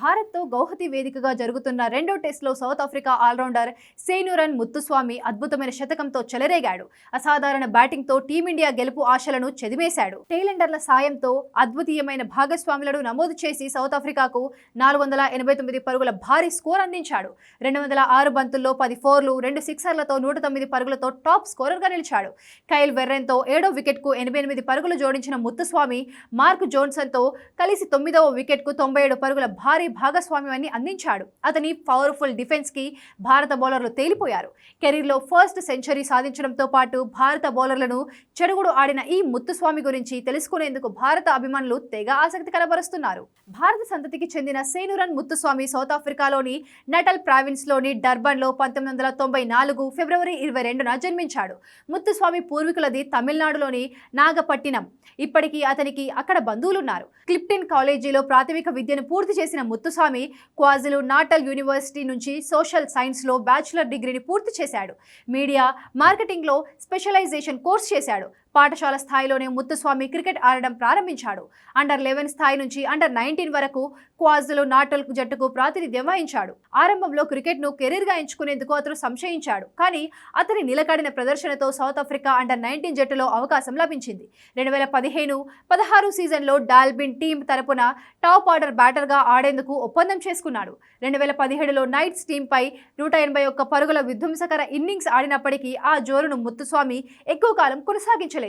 భారత్తో గౌహతి వేదికగా జరుగుతున్న రెండో టెస్ట్లో సౌత్ ఆఫ్రికా ఆల్రౌండర్ సేనూరన్ ముత్తుస్వామి అద్భుతమైన శతకంతో చెలరేగాడు. అసాధారణ బ్యాటింగ్తో టీమిండియా గెలుపు ఆశలను చెదిమేశాడు. టెయిలెండర్ల సాయంతో అద్భుతీయమైన భాగస్వాములను నమోదు చేసి సౌత్ ఆఫ్రికాకు 489 పరుగుల భారీ స్కోర్ అందించాడు. 206 బంతుల్లో 10 ఫోర్లు, 2 సిక్సర్లతో 109 పరుగులతో టాప్ స్కోరర్గా నిలిచాడు. కైల్ వెర్రెన్తో 7వ వికెట్కు 88 పరుగులు జోడించిన ముత్తుస్వామి మార్క్ జోన్సన్తో కలిసి 9వ వికెట్కు 97 పరుగుల భారీ భాగస్వామ్యాన్ని అందించాడు. అతని పవర్ఫుల్ డిఫెన్స్ కి భారత బౌలర్లు తేలిపోయారు. కెరీర్లో ఫస్ట్ సెంచరీ సాధించడంతో పాటు భారత బౌలర్లను చెడుగుడు ఆడిన ఈ ముత్తుస్వామి గురించి తెలుసుకునేందుకు భారత అభిమానులు తెగ ఆసక్తి కనబరుస్తున్నారు. భారత సంతతికి చెందిన సేనూరన్ ముత్తుస్వామి సౌత్ ఆఫ్రికాలోని నటల్ ప్రావిన్స్ లోని డర్బన్లో 1994 ఫిబ్రవరి 22న జన్మించాడు. ముత్తుస్వామి పూర్వీకులది తమిళనాడులోని నాగపట్టినం. ఇప్పటికీ అతనికి అక్కడ బంధువులున్నారు. క్లిప్టన్ కాలేజీలో ప్రాథమిక విద్యను పూర్తి చేసిన ముత్తుస్వామి క్వాజులు నాటల్ యూనివర్సిటీ నుంచి సోషల్ సైన్స్లో బ్యాచిలర్ డిగ్రీని పూర్తి చేశాడు. మీడియా మార్కెటింగ్లో స్పెషలైజేషన్ కోర్స్ చేశాడు. పాఠశాల స్థాయిలోనే ముత్తుస్వామి క్రికెట్ ఆడడం ప్రారంభించాడు. అండర్-11 స్థాయి నుంచి అండర్-19 వరకు క్వాజులు నాటల్ జట్టుకు ప్రాతినిధ్యం వహించాడు. ఆరంభంలో క్రికెట్ను కెరీర్గా ఎంచుకునేందుకు అతను సంశయించాడు. కానీ అతని నిలకడిన ప్రదర్శనతో సౌత్ ఆఫ్రికా అండర్-19 జట్టులో అవకాశం లభించింది. 2015-16 సీజన్లో డాల్బిన్ టీం తరపున టాప్ ఆర్డర్ బ్యాటర్గా ఆడేందుకు ఒప్పందం చేసుకున్నాడు. 2017లో నైట్స్ టీంపై 181 పరుగుల విధ్వంసకర ఇన్నింగ్స్ ఆడినప్పటికీ ఆ జోరును ముత్తుస్వామి ఎక్కువ కాలం కొనసాగించలేదు.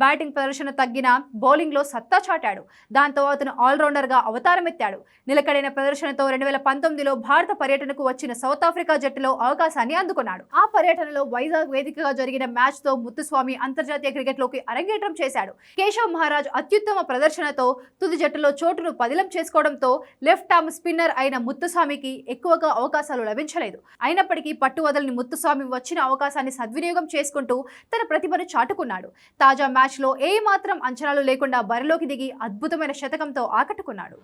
బ్యాటింగ్ ప్రదర్శన తగ్గిన బౌలింగ్లో సత్తా చాటాడు. దాంతో అతను ఆల్రౌండర్గా అవతారమెత్తాడు. నిలకడైన ప్రదర్శనతో 2019లో భారత పర్యటనకు వచ్చిన సౌత్ ఆఫ్రికా జట్టులో అవకాశాన్ని అందుకున్నాడు. ఆ పర్యటనలో వైజాగ్ వేదికగా జరిగిన మ్యాచ్తో ముత్తుస్వామి అంతర్జాతీయ క్రికెట్లోకి అరంగేట్రం చేశాడు. కేశవ్ మహారాజ్ అత్యుత్తమ ప్రదర్శనతో తుది జట్టులో చోటును పదిలం చేసుకోవడంతో లెఫ్ట్ ఆర్మ్ స్పిన్నర్ అయిన ముత్తుస్వామికి ఎక్కువగా అవకాశాలు లభించలేదు. అయినప్పటికీ పట్టువదలని ముత్తుస్వామి వచ్చిన అవకాశాన్ని సద్వినియోగం చేసుకుంటూ తన ప్రతిభను చాటుకున్నాడు. తాజా మ్యాచ్లో ఏ మాత్రం అంచనాలు లేకుండా బరిలోకి దిగి అద్భుతమైన శతకంతో ఆకట్టుకున్నాడు.